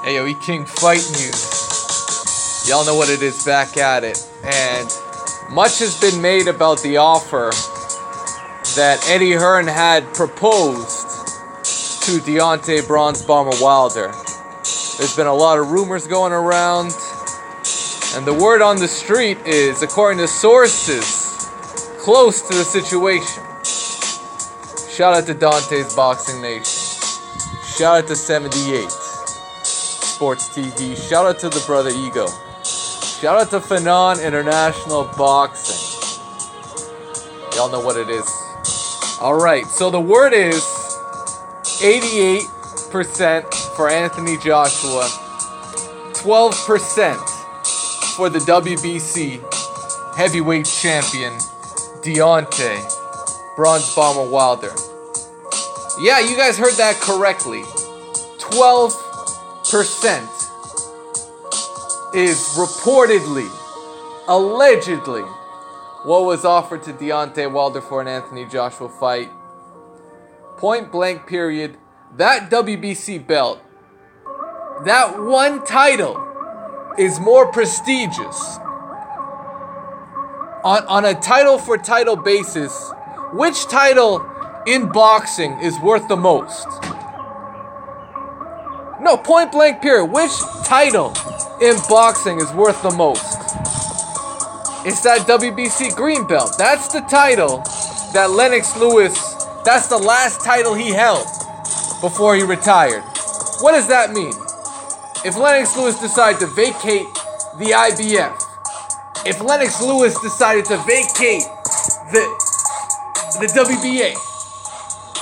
Hey yo, E-King Fight News. Y'all know what it is, back at it. And much has been made about the offer that Eddie Hearn had proposed to Deontay Bronze Bomber Wilder. There's been a lot of rumors going around, and the word on the street is, according to sources close to the situation. Shout out to Dante's Boxing Nation. Shout out to 78 Sports TV. Shout out to the brother Ego. Shout out to Phenon International Boxing. Y'all know what it is. Alright, so the word is 88% for Anthony Joshua, 12% for the WBC heavyweight champion Deontay Bronze Bomber Wilder. Yeah, you guys heard that correctly. 12% is reportedly, allegedly, what was offered to Deontay Wilder for an Anthony Joshua fight. Point blank period. That WBC belt, that one title, is more prestigious. On a title for title basis, which title in boxing is worth the most? No, point blank period. Which title in boxing is worth the most? It's that WBC green belt. That's the title that Lennox Lewis, that's the last title he held before he retired. What does that mean? If Lennox Lewis decided to vacate the IBF, if Lennox Lewis decided to vacate the WBA,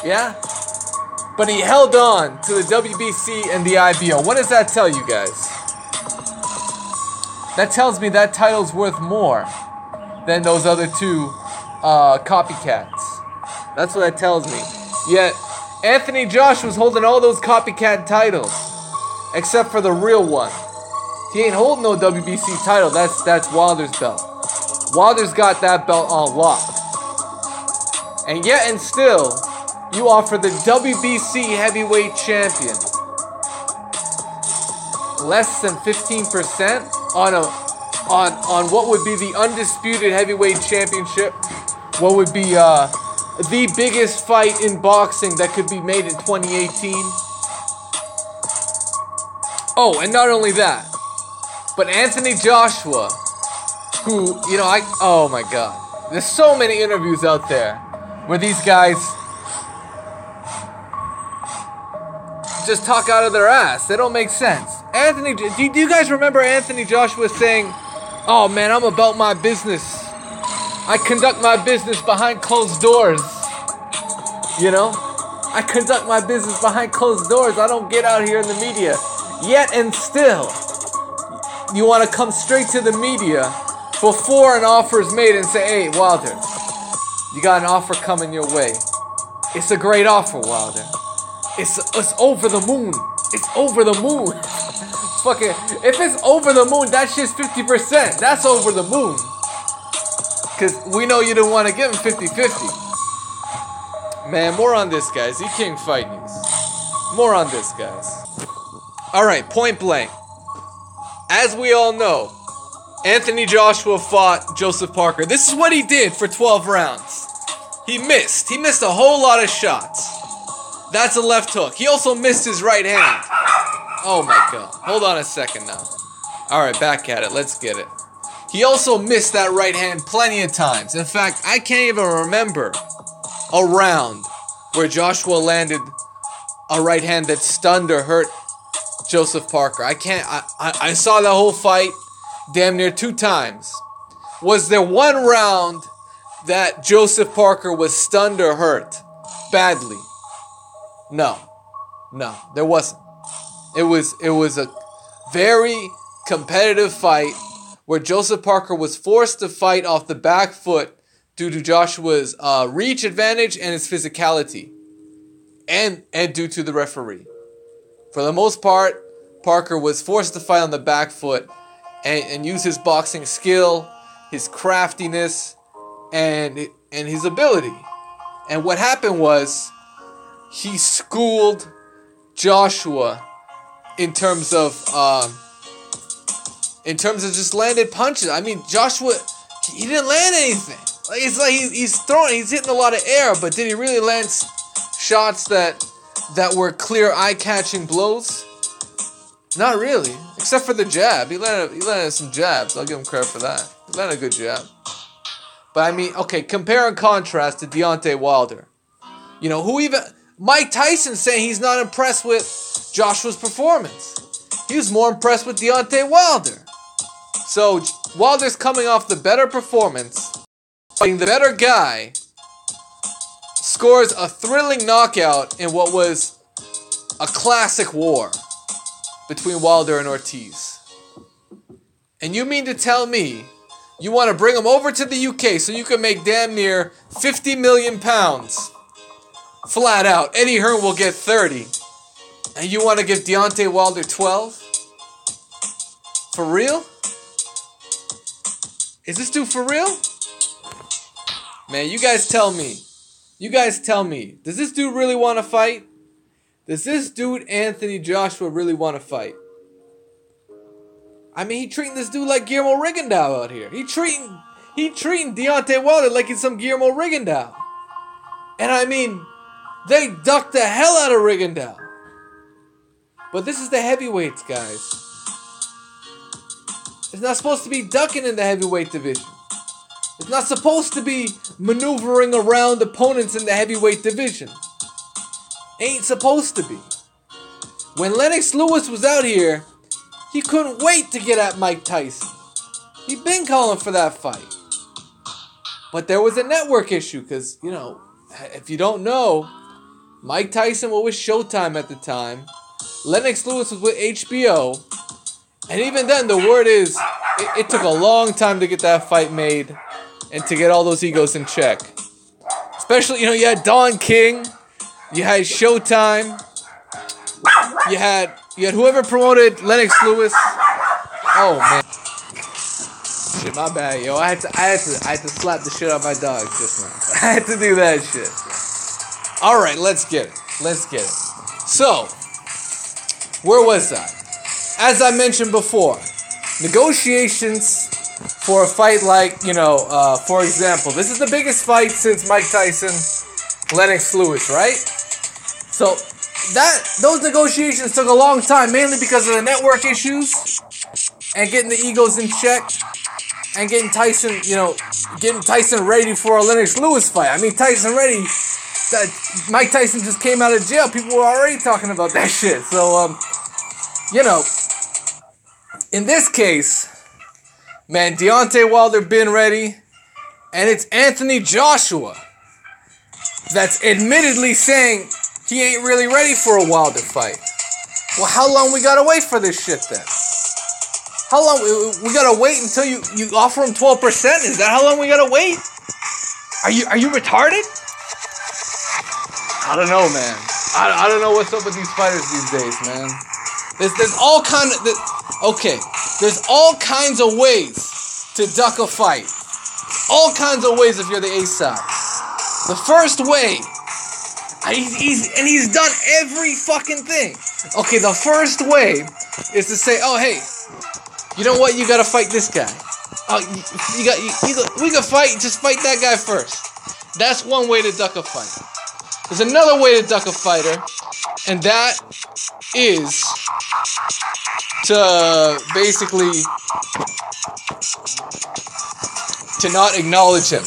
yeah? But he held on to the WBC and the IBO. What does that tell you guys? That tells me that title's worth more than those other two copycats. That's what that tells me. Yet, Anthony Joshua's holding all those copycat titles, except for the real one. He ain't holding no WBC title. That's Wilder's belt. Wilder's got that belt on lock. And yet and still, you offer the WBC heavyweight champion less than 15% on what would be the undisputed heavyweight championship. What would be the biggest fight in boxing that could be made in 2018. Oh, and not only that, but Anthony Joshua, who, oh my God. There's so many interviews out there where these guys just talk out of their ass. They don't make sense. Do you guys remember Anthony Joshua saying, "Oh man, I'm about my business. I conduct my business behind closed doors. I conduct my business behind closed doors. I don't get out here in the media." Yet and still, you want to come straight to the media before an offer is made and say, "Hey, Wilder, you got an offer coming your way. It's a great offer, Wilder. It's over the moon. It's over the moon." Fucking, if it's over the moon, that shit's 50%. That's over the moon. Because we know you didn't want to give him 50-50. Man, more on this, guys. E-King Fight News. More on this, guys. Alright, point blank. As we all know, Anthony Joshua fought Joseph Parker. This is what he did for 12 rounds. He missed. He missed a whole lot of shots. That's a left hook. He also missed his right hand. Oh my God. Hold on a second now. Alright, back at it. Let's get it. He also missed that right hand plenty of times. In fact, I can't even remember a round where Joshua landed a right hand that stunned or hurt Joseph Parker. I saw the whole fight damn near 2 times. Was there one round that Joseph Parker was stunned or hurt badly? No, there wasn't. It was a very competitive fight where Joseph Parker was forced to fight off the back foot due to Joshua's reach advantage and his physicality, and due to the referee. For the most part, Parker was forced to fight on the back foot and use his boxing skill, his craftiness, and his ability. And what happened was, he schooled Joshua in terms of just landed punches. I mean, Joshua, he didn't land anything. Like, it's like he's hitting a lot of air, but did he really land shots that were clear eye-catching blows? Not really, except for the jab. He landed some jabs. I'll give him credit for that. He landed a good jab. But I mean, okay, compare and contrast to Deontay Wilder. You know, Mike Tyson saying he's not impressed with Joshua's performance. He was more impressed with Deontay Wilder. So Wilder's coming off the better performance, fighting the better guy, scores a thrilling knockout in what was a classic war between Wilder and Ortiz. And you mean to tell me you want to bring him over to the UK so you can make damn near 50 million pounds flat out? Eddie Hearn will get 30. And you want to give Deontay Wilder 12? For real? Is this dude for real? Man, you guys tell me. You guys tell me. Does this dude really want to fight? Does this dude, Anthony Joshua, really want to fight? I mean, he treating this dude like Guillermo Rigondeaux out here. He treating Deontay Wilder like he's some Guillermo Rigondeaux. And I mean, they ducked the hell out of Rigondeaux. But this is the heavyweights, guys. It's not supposed to be ducking in the heavyweight division. It's not supposed to be maneuvering around opponents in the heavyweight division. Ain't supposed to be. When Lennox Lewis was out here, he couldn't wait to get at Mike Tyson. He'd been calling for that fight. But there was a network issue because, you know, if you don't know, Mike Tyson was with Showtime at the time. Lennox Lewis was with HBO. And even then, the word is, it took a long time to get that fight made and to get all those egos in check. Especially, you know, you had Don King. You had Showtime. You had whoever promoted Lennox Lewis. Oh man, shit, my bad, yo. I had to slap the shit out of my dog just now. I had to do that shit. All right, let's get it. So, where was I? As I mentioned before, negotiations for a fight like, you know, for example, this is the biggest fight since Mike Tyson, Lennox Lewis, right? So those negotiations took a long time, mainly because of the network issues and getting the egos in check and getting Tyson ready for a Lennox Lewis fight. I mean, Mike Tyson just came out of jail. People were already talking about that shit. So, you know, in this case, man, Deontay Wilder been ready, and it's Anthony Joshua that's admittedly saying he ain't really ready for a Wilder fight. Well, how long we gotta wait for this shit then? How long we gotta wait until you offer him 12%? Is that how long we gotta wait? Are you retarded? I don't know, man. I don't know what's up with these fighters these days, man. There's all kinds of ways to duck a fight. All kinds of ways if you're the A side. The first way, he's done every fucking thing. Okay, the first way is to say, oh hey, you know what? You gotta fight this guy. We can fight. Just fight that guy first. That's one way to duck a fight. There's another way to duck a fighter, and that is to basically to not acknowledge him,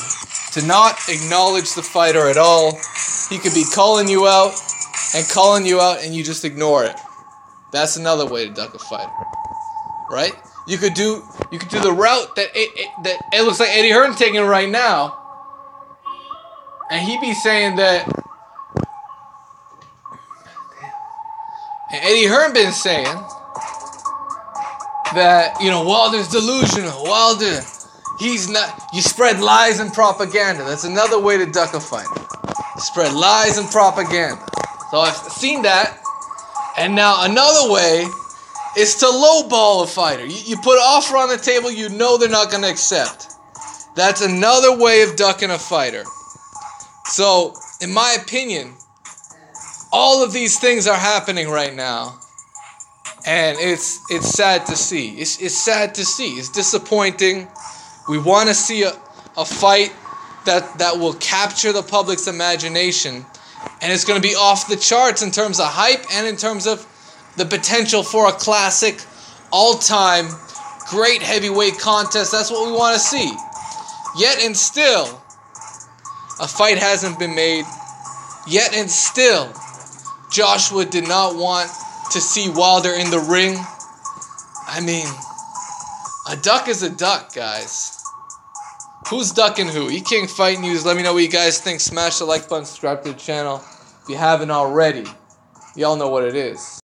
to not acknowledge the fighter at all. He could be calling you out, and you just ignore it. That's another way to duck a fighter, right? You could do the route that it looks like Eddie Hearn taking right now, and he be saying that. And Eddie Hearn been saying that, you know, Wilder's delusional. Wilder, he's not. You spread lies and propaganda. That's another way to duck a fight. Spread lies and propaganda. So I've seen that. And now another way is to lowball a fighter. You put an offer on the table you know they're not going to accept. That's another way of ducking a fighter. So, in my opinion, all of these things are happening right now And it's sad to see. It's sad to see. It's disappointing. We want to see a fight that will capture the public's imagination. And it's going to be off the charts in terms of hype and in terms of the potential for a classic, all-time, great heavyweight contest. That's what we want to see. Yet and still, a fight hasn't been made. Yet and still, Joshua did not want to see Wilder in the ring. I mean, a duck is a duck, guys. Who's ducking who? E-King Fight News. Let me know what you guys think. Smash the like button, subscribe to the channel if you haven't already. Y'all know what it is.